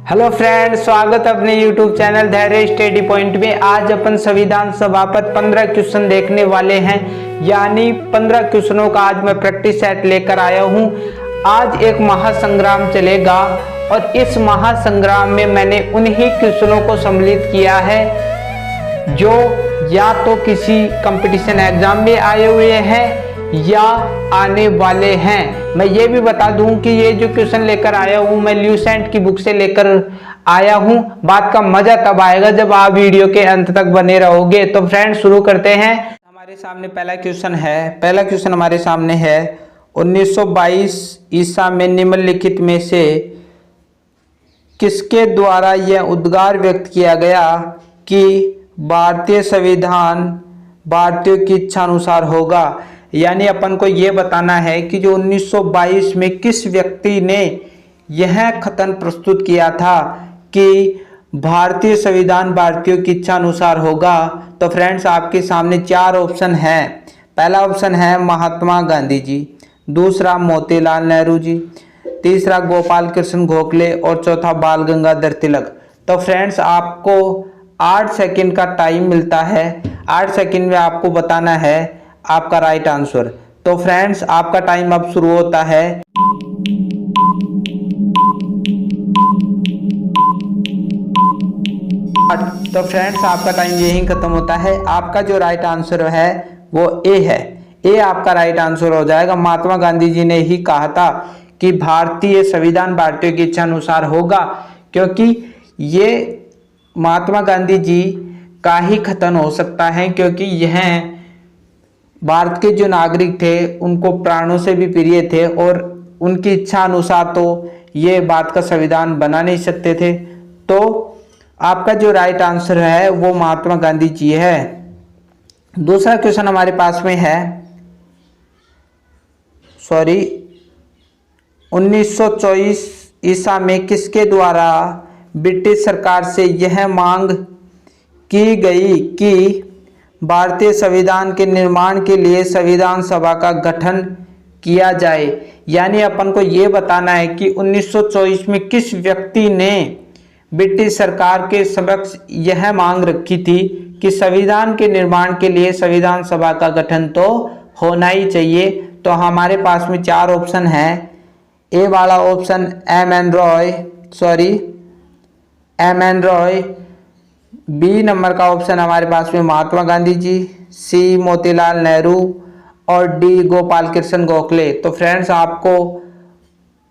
Hello friend, स्वागत है अपने YouTube चैनल धैर्य स्टडी पॉइंट में। आज अपन संविधान सभा पर 15 क्वेश्चन देखने वाले हैं, यानी 15 क्वेश्चनों का आज मैं प्रैक्टिस सेट लेकर आया हूं। आज एक महासंग्राम चलेगा और इस महासंग्राम में मैंने उन्हीं क्वेश्चनों को सम्मिलित किया है जो या तो किसी कंपटीशन एग्जाम में आए हुए हैं या आने वाले हैं। मैं ये भी बता दूं कि ये जो क्वेश्चन लेकर आया हूं मैं ल्यूसेंट की बुक से लेकर आया हूं। बात का मजा तब आएगा जब आप वीडियो के अंत तक बने रहोगे। तो फ्रेंड्स, शुरू करते हैं। हमारे सामने पहला क्वेश्चन हमारे सामने है 1922 ईसा में निम्नलिखित में से किसके द्वारा यह उद्गार व्यक्त किया गया कि भारतीय संविधान भारतीयों की इच्छा अनुसार होगा। यानी अपन को यह बताना है कि जो 1922 में किस व्यक्ति ने यह कथन प्रस्तुत किया था कि भारतीय संविधान भारतीयों की इच्छा अनुसार होगा। तो फ्रेंड्स, आपके सामने चार ऑप्शन हैं। पहला ऑप्शन है महात्मा गांधी जी, दूसरा मोतीलाल नेहरू जी, तीसरा गोपाल कृष्ण गोखले और चौथा बाल गंगाधर तिलक। तो फ्रेंड्स, आपको 8 सेकंड का टाइम मिलता है। 8 सेकंड में आपको बताना है आपका राइट आंसर। तो फ्रेंड्स, आपका टाइम अब शुरू होता है। तो फ्रेंड्स, आपका टाइम यहीं खत्म होता है। आपका जो राइट आंसर है वो ए है। ए आपका राइट आंसर हो जाएगा। महात्मा गांधी जी ने ही कहा था कि भारतीय संविधान भारतीयों की इच्छा अनुसार होगा, क्योंकि ये महात्मा गांधी जी का ही कथन हो सकता है, क्योंकि यह भारत के जो नागरिक थे उनको प्राणों से भी प्रिय थे और उनकी इच्छा अनुसार तो ये भारत का संविधान बना नहीं सकते थे। तो आपका जो राइट आंसर है वो महात्मा गांधी जी है। दूसरा क्वेश्चन हमारे पास में है 1924 ईसा में किसके द्वारा ब्रिटिश सरकार से यह मांग की गई कि भारतीय संविधान के निर्माण के लिए संविधान सभा का गठन किया जाए। यानी अपन को यह बताना है कि 1924 में किस व्यक्ति ने ब्रिटिश सरकार के समक्ष यह मांग रखी थी कि संविधान के निर्माण के लिए संविधान सभा का गठन तो होना ही चाहिए। तो हमारे पास में चार ऑप्शन हैं। ए वाला option M N Roy, B number का ऑप्शन हमारे पास में महात्मा गांधी जी, सी मोतीलाल नेहरू और डी गोपाल कृष्ण गोखले। तो फ्रेंड्स, आपको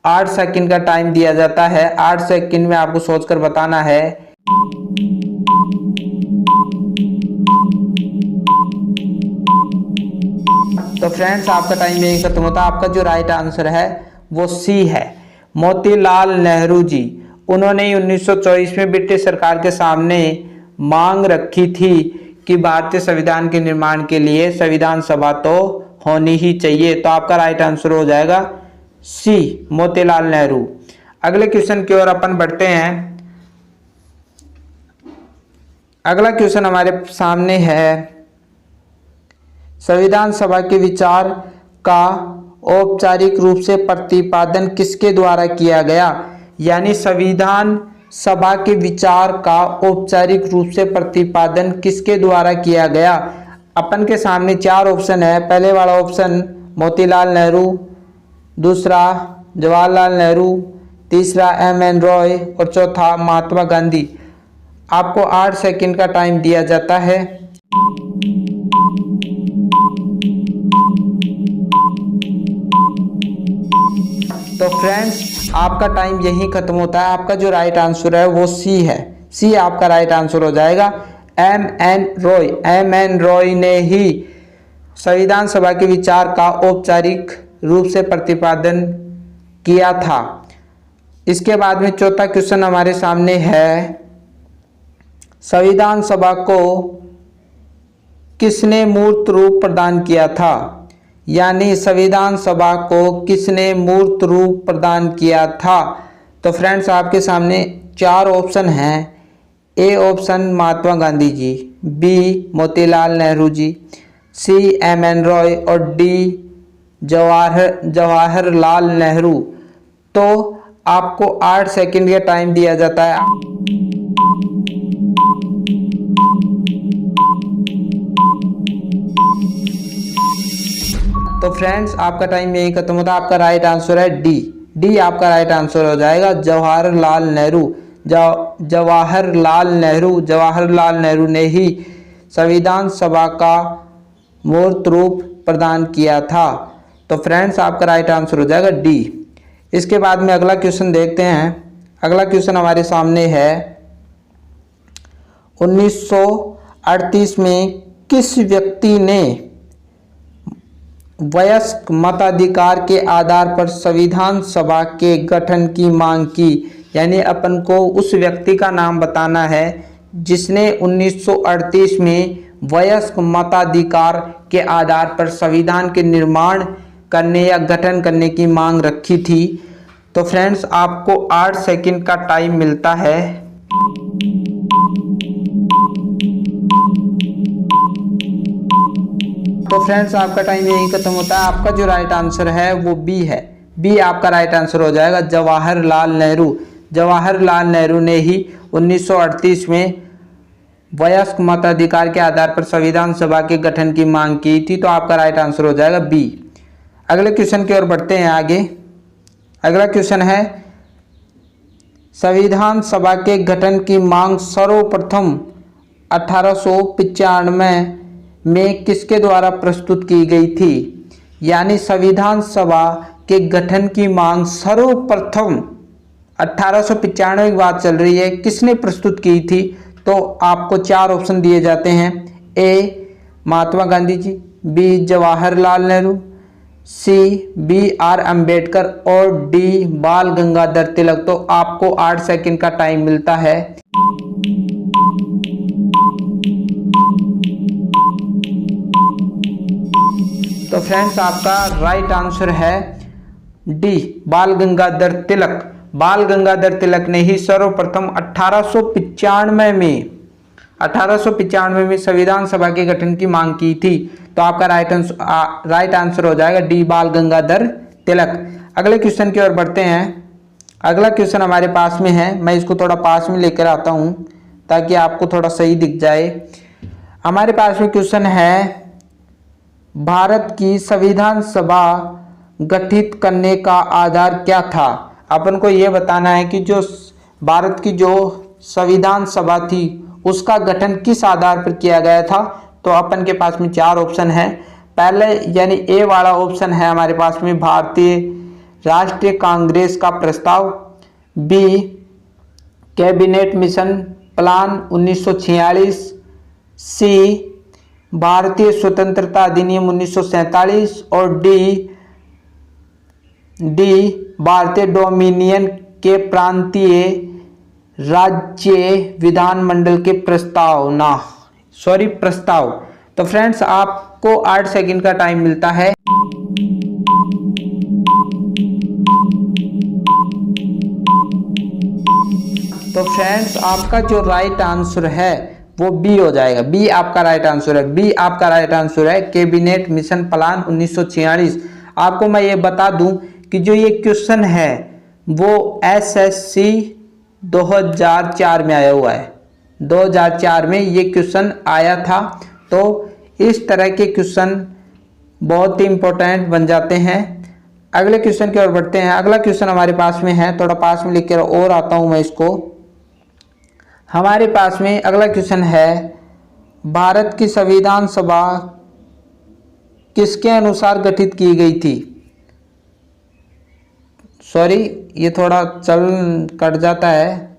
8 सेकंड का टाइम दिया जाता है। 8 सेकंड में आपको सोचकर बताना है। तो फ्रेंड्स, आपका टाइम यही खत्म होता है। आपका जो राइट आंसर है वो सी है, मोतीलाल नेहरू जी। उन्होंने 1924 में ब्रिटिश सरकार के सामने मांग रखी थी कि भारतीय संविधान के निर्माण के लिए संविधान सभा तो होनी ही चाहिए। तो आपका राइट आंसर हो जाएगा सी, मोतीलाल नेहरू। अगले क्वेश्चन की ओर अपन बढ़ते हैं। अगला क्वेश्चन हमारे सामने है संविधान सभा के विचार का औपचारिक रूप से प्रतिपादन किसके द्वारा किया गया। यानी संविधान सभा के विचार का औपचारिक रूप से प्रतिपादन किसके द्वारा किया गया। अपन के सामने चार ऑप्शन है। पहले वाला ऑप्शन मोतीलाल नेहरू, दूसरा जवाहरलाल नेहरू, तीसरा एम एन रॉय और चौथा महात्मा गांधी। आपको 8 सेकंड का टाइम दिया जाता है। तो फ्रेंड्स, आपका टाइम यहीं खत्म होता है। आपका जो राइट आंसर है वो सी है। सी आपका राइट आंसर हो जाएगा। एम एन रॉय ने ही संविधान सभा के विचार का औपचारिक रूप से प्रतिपादन किया था। इसके बाद में चौथा क्वेश्चन हमारे सामने है संविधान सभा को किसने मूर्त रूप प्रदान किया था। यानी संविधान सभा को किसने मूर्त रूप प्रदान किया था। तो फ्रेंड्स, आपके सामने चार ऑप्शन हैं। A option Mahatma Gandhi ji, B Motilal Nehru ji, C M N Roy और डी जवाहरलाल नेहरू। तो आपको 8 सेकंड का टाइम दिया जाता है। तो फ्रेंड्स आपका टाइम यही खत्म होता है। आपका राइट आंसर है डी आपका राइट आंसर हो जाएगा। जवाहरलाल नेहरू ने ही संविधान सभा का मूर्त रूप प्रदान किया था। तो फ्रेंड्स आपका राइट आंसर हो जाएगा डी। इसके बाद में अगला क्वेश्चन देखते हैं। अगला क्वेश्चन हमारे सामने है 1938 में किस व्यक्ति ने वयस्क मताधिकार के आधार पर संविधान सभा के गठन की मांग की? यानी अपन को उस व्यक्ति का नाम बताना है जिसने 1938 में वयस्क मताधिकार के आधार पर संविधान के निर्माण करने या गठन करने की मांग रखी थी। तो फ्रेंड्स आपको 8 सेकंड का टाइम मिलता है। तो फ्रेंड्स आपका टाइम यही खत्म होता है। आपका जो राइट आंसर है वो बी है। बी आपका राइट आंसर हो जाएगा। जवाहरलाल नेहरू ने ही 1938 में वयस्क मताधिकार के आधार पर संविधान सभा के गठन की मांग की थी। तो आपका राइट आंसर हो जाएगा बी। अगले क्वेश्चन की ओर बढ़ते हैं आगे। अगला क्वेश्चन है संविधान सभा के गठन की मांग सर्वप्रथम 1895 में किसके द्वारा प्रस्तुत की गई थी? यानी संविधान सभा के गठन की मांग सर्वप्रथम 1895 की बात चल रही है, किसने प्रस्तुत की थी? तो आपको 4 ऑप्शन दिए जाते हैं। ए महात्मा गांधी जी, बी जवाहरलाल नेहरू, सी BR अम्बेडकर और डी बाल गंगाधर तिलक। तो आपको 8 सेकंड का टाइम मिलता है। तो फ्रेंड्स आपका राइट आंसर है डी बाल गंगाधर तिलक। बाल गंगाधर तिलक ने ही सर्वप्रथम 1895 में संविधान सभा के गठन की मांग की थी। तो आपका राइट आंसर हो जाएगा डी बाल गंगाधर तिलक। अगले क्वेश्चन की ओर बढ़ते हैं। अगला क्वेश्चन हमारे पास में है, मैं इसको थोड़ा पास में लेकर आता हूं ताकि आपको थोड़ा सही दिख जाए। हमारे पास में क्वेश्चन है भारत की संविधान सभा गठित करने का आधार क्या था? अपन को यह बताना है कि जो भारत की जो संविधान सभा थी उसका गठन किस आधार पर किया गया था। तो अपन के पास में 4 ऑप्शन है। पहले यानी ए वाला ऑप्शन है हमारे पास में भारतीय राष्ट्रीय कांग्रेस का प्रस्ताव, बी कैबिनेट मिशन प्लान 1946, सी भारतीय स्वतंत्रता अधिनियम 1947 और डी भारतीय डोमिनियन के प्रांतीय राज्य विधानमंडल के प्रस्ताव। तो फ्रेंड्स आपको 8 सेकंड का टाइम मिलता है। तो फ्रेंड्स आपका जो राइट आंसर है वो बी हो जाएगा। बी आपका राइट आंसर है। बी आपका राइट आंसर है कैबिनेट मिशन प्लान 1946। आपको मैं ये बता दूं कि जो ये क्वेश्चन है वो SSC 2004 में आया हुआ है। 2004 में ये क्वेश्चन आया था। तो इस तरह के क्वेश्चन बहुत ही इंपॉर्टेंट बन जाते हैं। अगले क्वेश्चन की ओर बढ़ते हैं। अगला क्वेश्चन हमारे पास में है, थोड़ा पास में लिख कर और आता हूं मैं इसको। हमारे पास में अगला क्वेश्चन है भारत की संविधान सभा किसके अनुसार गठित की गई थी? सॉरी ये थोड़ा कट जाता है,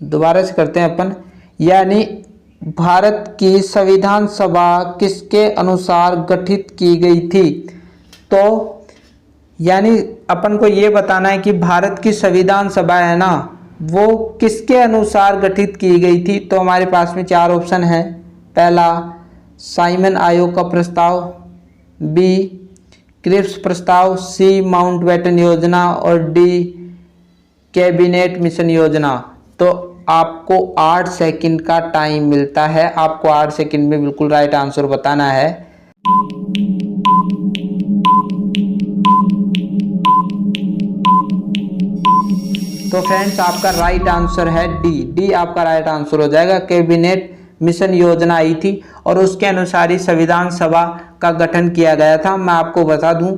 दोबारा से करते हैं अपन। यानी भारत की संविधान सभा किसके अनुसार गठित की गई थी? तो यानी अपन को ये बताना है कि भारत की संविधान सभा है ना वो किसके अनुसार गठित की गई थी। तो हमारे पास में 4 ऑप्शन है। पहला साइमन आयोग का प्रस्ताव, बी क्रिप्स प्रस्ताव, सी माउंटबेटन योजना और डी कैबिनेट मिशन योजना। तो आपको 8 सेकंड का टाइम मिलता है। आपको 8 सेकंड में बिल्कुल राइट आंसर बताना है। तो फ्रेंड्स आपका राइट आंसर है डी आपका राइट आंसर हो जाएगा। कैबिनेट मिशन योजना आई थी और उसके अनुसार ही संविधान सभा का गठन किया गया था। मैं आपको बता दूं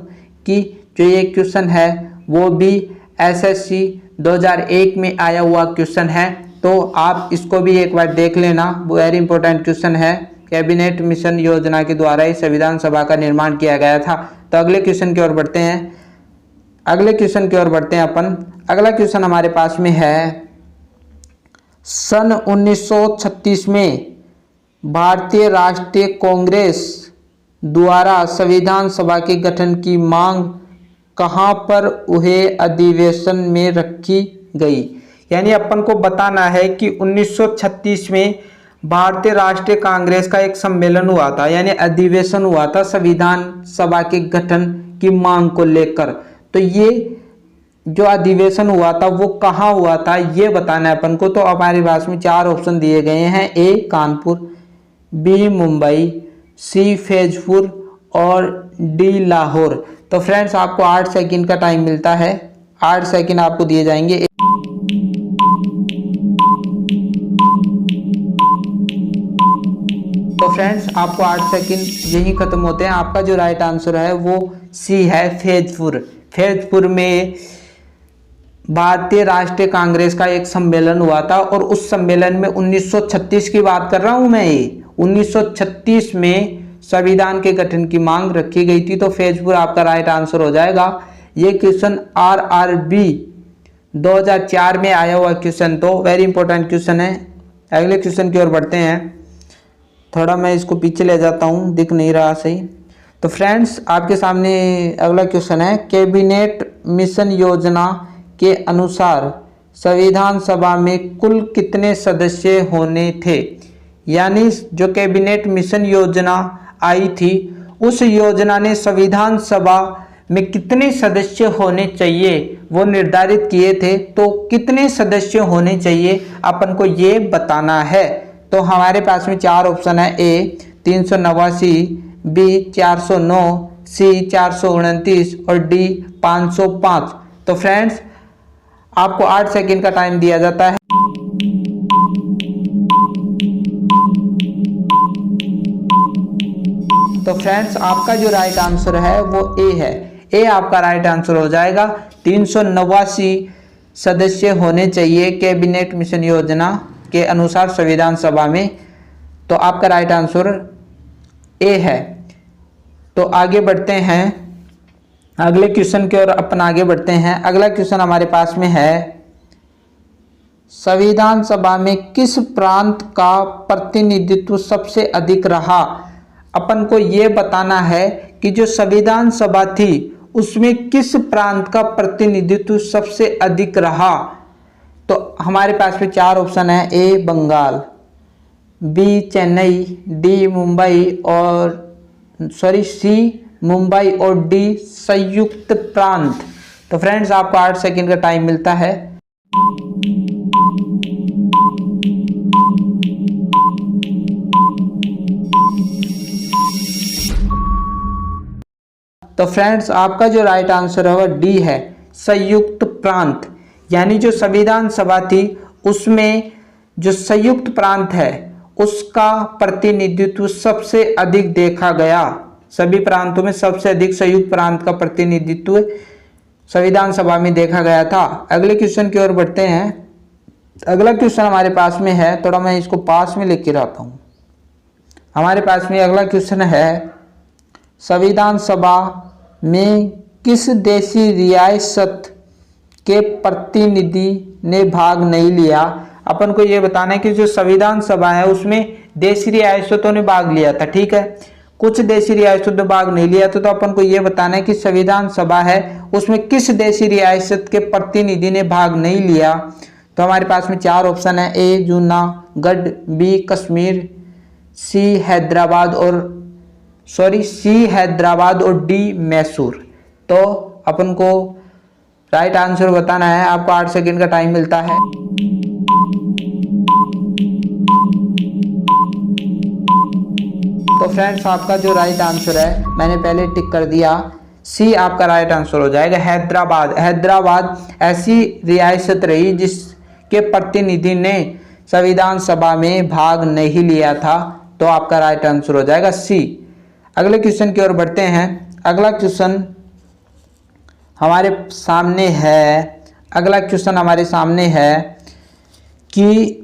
कि जो ये क्वेश्चन है वो भी एसएससी 2001 में आया हुआ क्वेश्चन है, तो आप इसको भी एक बार देख लेना, वेरी इंपॉर्टेंट क्वेश्चन है। कैबिनेट मिशन योजना के द्वारा ही संविधान सभा का निर्माण किया गया था। तो अगले क्वेश्चन की ओर बढ़ते हैं। अपन अगला क्वेश्चन हमारे पास में है, सन 1936 में भारतीय राष्ट्रीय कांग्रेस द्वारा संविधान सभा के गठन की मांग कहां पर हुए अधिवेशन में रखी गई। यानी अपन को बताना है कि 1936 में भारतीय राष्ट्रीय कांग्रेस का एक सम्मेलन हुआ था, यानी अधिवेशन हुआ था संविधान सभा के गठन की मांग को लेकर। तो ये जो अधिवेशन हुआ था वो कहाँ हुआ था ये बताना है अपन को। तो हमारे पास में 4 ऑप्शन दिए गए हैं, ए कानपुर, बी मुंबई, सी फैजपुर और डी लाहौर। तो फ्रेंड्स आपको 8 सेकंड का टाइम मिलता है, 8 सेकंड आपको दिए जाएंगे। तो फ्रेंड्स आपको 8 सेकंड यही खत्म होते हैं। आपका जो राइट आंसर है वो सी है, फैजपुर। फैजपुर में भारतीय राष्ट्रीय कांग्रेस का एक सम्मेलन हुआ था और उस सम्मेलन में 1936 की बात कर रहा हूं मैं, ये 1936 में संविधान के गठन की मांग रखी गई थी। तो फैजपुर आपका राइट आंसर हो जाएगा। ये क्वेश्चन RRB 2004 में आया हुआ क्वेश्चन, तो वेरी इंपॉर्टेंट क्वेश्चन है। अगले क्वेश्चन की ओर बढ़ते हैं। थोड़ा मैं इसको पीछे ले जाता हूँ, दिख नहीं रहा सही। तो फ्रेंड्स आपके सामने अगला क्वेश्चन है, कैबिनेट मिशन योजना के अनुसार संविधान सभा में कुल कितने सदस्य होने थे। यानी जो कैबिनेट मिशन योजना आई थी उस योजना ने संविधान सभा में कितने सदस्य होने चाहिए वो निर्धारित किए थे। तो कितने सदस्य होने चाहिए अपन को ये बताना है। तो हमारे पास में 4 ऑप्शन है, ए 389, बी 409, सी 429 और डी 505। तो फ्रेंड्स आपको 8 सेकंड का टाइम दिया जाता है। तो फ्रेंड्स आपका जो राइट आंसर है वो ए है। ए आपका राइट आंसर हो जाएगा। 389 सदस्य होने चाहिए कैबिनेट मिशन योजना के अनुसार संविधान सभा में। तो आपका राइट आंसर ए है। तो आगे बढ़ते हैं, अगले क्वेश्चन की ओर अपन आगे बढ़ते हैं। अगला क्वेश्चन हमारे पास में है, संविधान सभा में किस प्रांत का प्रतिनिधित्व सबसे अधिक रहा। अपन को ये बताना है कि जो संविधान सभा थी उसमें किस प्रांत का प्रतिनिधित्व सबसे अधिक रहा। तो हमारे पास में 4 ऑप्शन है, ए बंगाल, बी चेन्नई, डी मुंबई और सी मुंबई और डी संयुक्त प्रांत। तो फ्रेंड्स आपको 8 सेकंड का टाइम मिलता है। तो फ्रेंड्स आपका जो राइट आंसर है वो डी है, संयुक्त प्रांत। यानी जो संविधान सभा थी उसमें जो संयुक्त प्रांत है उसका प्रतिनिधित्व सबसे अधिक देखा गया। सभी प्रांतों में सबसे अधिक संयुक्त प्रांत का प्रतिनिधित्व संविधान सभा में देखा गया था। अगले क्वेश्चन की ओर बढ़ते हैं। अगला क्वेश्चन हमारे पास में है, थोड़ा मैं इसको पास में लेके आता हूँ। हमारे पास में अगला क्वेश्चन है, संविधान सभा में किस देशी रियासत के प्रतिनिधि ने भाग नहीं लिया। अपन को ये बताना है कि जो संविधान सभा है उसमें देशी रियासतों ने भाग लिया था, ठीक है। कुछ देशी रियासतों ने भाग नहीं लिया था। तो अपन को ये बताना है कि संविधान सभा है उसमें किस देशी रियासत के प्रतिनिधि ने भाग नहीं लिया। तो हमारे पास में 4 ऑप्शन है, ए जूनागढ़, बी कश्मीर, सी हैदराबाद और डी मैसूर। तो अपन को राइट आंसर बताना है। आपको 8 सेकंड का टाइम मिलता है। तो फ्रेंड्स आपका जो राइट आंसर है मैंने पहले टिक कर दिया, सी आपका राइट आंसर हो जाएगा। हैदराबाद, हैदराबाद ऐसी रियासत रही जिसके प्रतिनिधि ने संविधान सभा में भाग नहीं लिया था, तो आपका राइट आंसर हो जाएगा सी। अगले क्वेश्चन की ओर बढ़ते हैं। अगला क्वेश्चन हमारे सामने है कि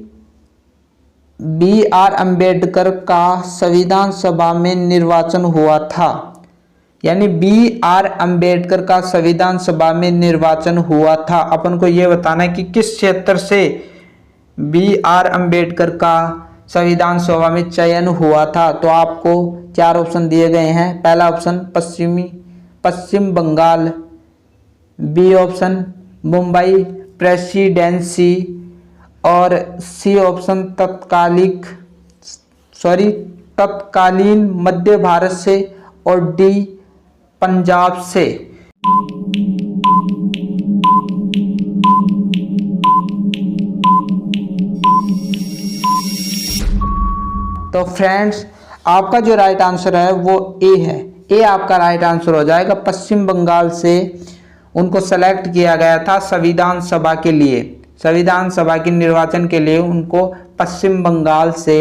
B.R. अम्बेडकर का संविधान सभा में निर्वाचन हुआ था, यानी B.R. अम्बेडकर का संविधान सभा में निर्वाचन हुआ था। अपन को यह बताना है कि किस क्षेत्र से B.R. अम्बेडकर का संविधान सभा में चयन हुआ था। तो आपको 4 ऑप्शन दिए गए हैं। पहला option Paschim Bengal, B option Mumbai presidency, और सी ऑप्शन तत्कालीन मध्य भारत से, और डी पंजाब से। तो फ्रेंड्स आपका जो राइट आंसर है वो ए है। ए आपका राइट आंसर हो जाएगा। पश्चिम बंगाल से उनको सेलेक्ट किया गया था संविधान सभा के लिए, संविधान सभा के निर्वाचन के लिए उनको पश्चिम बंगाल से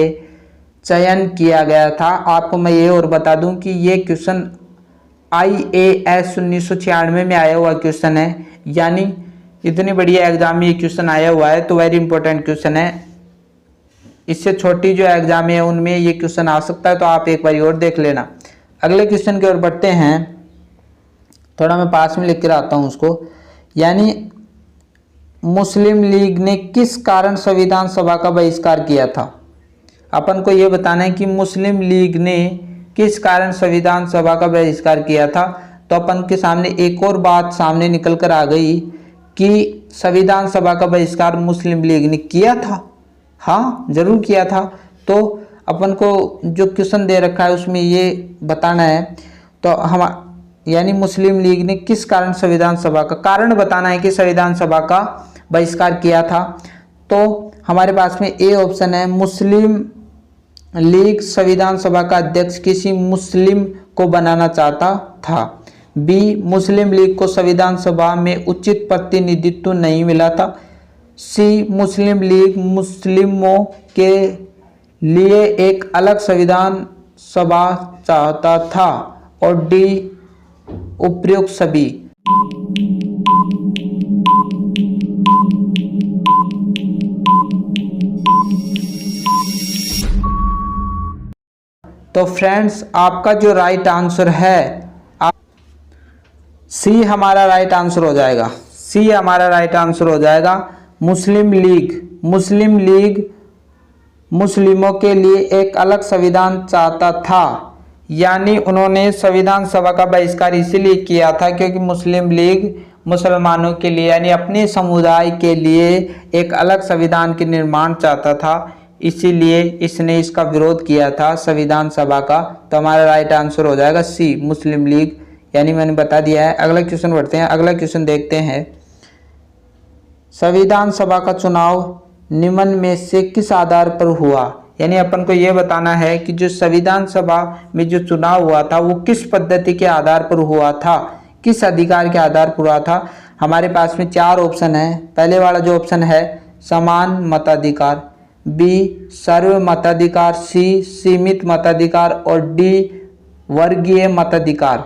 चयन किया गया था। आपको मैं ये और बता दूं कि ये क्वेश्चन IAS 1996 में आया हुआ क्वेश्चन है, यानी इतनी बढ़िया एग्जाम में ये क्वेश्चन आया हुआ है, तो वेरी इंपॉर्टेंट क्वेश्चन है। इससे छोटी जो एग्जाम है उनमें ये क्वेश्चन आ सकता है, तो आप एक बार और देख लेना। अगले क्वेश्चन की ओर बढ़ते हैं। थोड़ा मैं पास में लिख कर आता हूँ उसको, यानी मुस्लिम लीग ने किस कारण संविधान सभा का बहिष्कार किया था। अपन को यह बताना है कि मुस्लिम लीग ने किस कारण संविधान सभा का बहिष्कार किया था। तो अपन के सामने एक और बात सामने निकल कर आ गई कि संविधान सभा का बहिष्कार मुस्लिम लीग ने किया था। हाँ, जरूर किया था। तो अपन को जो क्वेश्चन दे रखा है उसमें ये बताना है, तो हम यानी मुस्लिम लीग ने किस कारण संविधान सभा का कारण बताना है कि संविधान सभा का बहिष्कार किया था। तो हमारे पास में ए ऑप्शन है, मुस्लिम लीग संविधान सभा का अध्यक्ष किसी मुस्लिम को बनाना चाहता था। बी, मुस्लिम लीग को संविधान सभा में उचित प्रतिनिधित्व नहीं मिला था। सी, मुस्लिम लीग मुस्लिमों के लिए एक अलग संविधान सभा चाहता था, और डी, उपयुक्त सभी। तो फ्रेंड्स आपका जो राइट आंसर है सी हमारा राइट आंसर हो जाएगा। सी हमारा राइट आंसर हो जाएगा। मुस्लिम लीग मुस्लिमों के लिए एक अलग संविधान चाहता था, यानी उन्होंने संविधान सभा का बहिष्कार इसीलिए किया था क्योंकि मुस्लिम लीग मुसलमानों के लिए यानी अपने समुदाय के लिए एक अलग संविधान के निर्माण चाहता था, इसीलिए इसने इसका विरोध किया था संविधान सभा का। तो हमारा राइट आंसर हो जाएगा सी, मुस्लिम लीग, यानी मैंने बता दिया है। अगला क्वेश्चन बढ़ते हैं। अगला क्वेश्चन देखते हैं। संविधान सभा का चुनाव निम्न में से किस आधार पर हुआ, यानी अपन को यह बताना है कि जो संविधान सभा में जो चुनाव हुआ था वो किस पद्धति के आधार पर हुआ था, किस अधिकार के आधार पर हुआ था। हमारे पास में 4 ऑप्शन है। पहले वाला जो ऑप्शन है समान मताधिकार, बी सर्व मताधिकार, सी सीमित मताधिकार, और डी वर्गीय मताधिकार।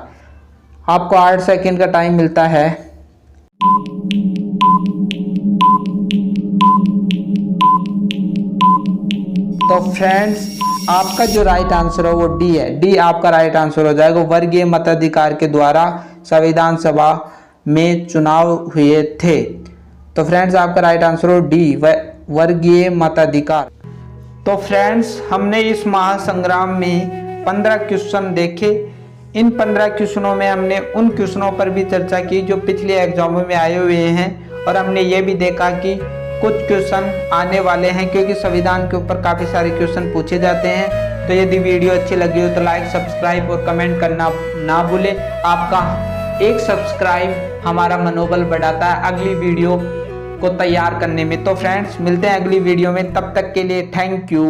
आपको 8 सेकंड का टाइम मिलता है। तो फ्रेंड्स आपका जो राइट आंसर है वो डी है। डी आपका राइट आंसर हो जाएगा। वर्गीय मताधिकार के द्वारा संविधान सभा में चुनाव हुए थे। तो फ्रेंड्स आपका राइट आंसर हो डी, वर्गीय मताधिकार। तो फ्रेंड्स हमने इस महासंग्राम में 15 क्वेश्चन देखे। इन 15 क्वेश्चनों में हमने उन क्वेश्चनों पर भी चर्चा की जो पिछले एग्जामों में आए हुए हैं, और हमने ये भी देखा कि कुछ क्वेश्चन आने वाले हैं क्योंकि संविधान के ऊपर काफ़ी सारे क्वेश्चन पूछे जाते हैं। तो यदि वीडियो अच्छी लगी हो तो लाइक, सब्सक्राइब और कमेंट करना ना भूलें। आपका एक सब्सक्राइब हमारा मनोबल बढ़ाता है अगली वीडियो को तैयार करने में। तो फ्रेंड्स मिलते हैं अगली वीडियो में, तब तक के लिए थैंक यू।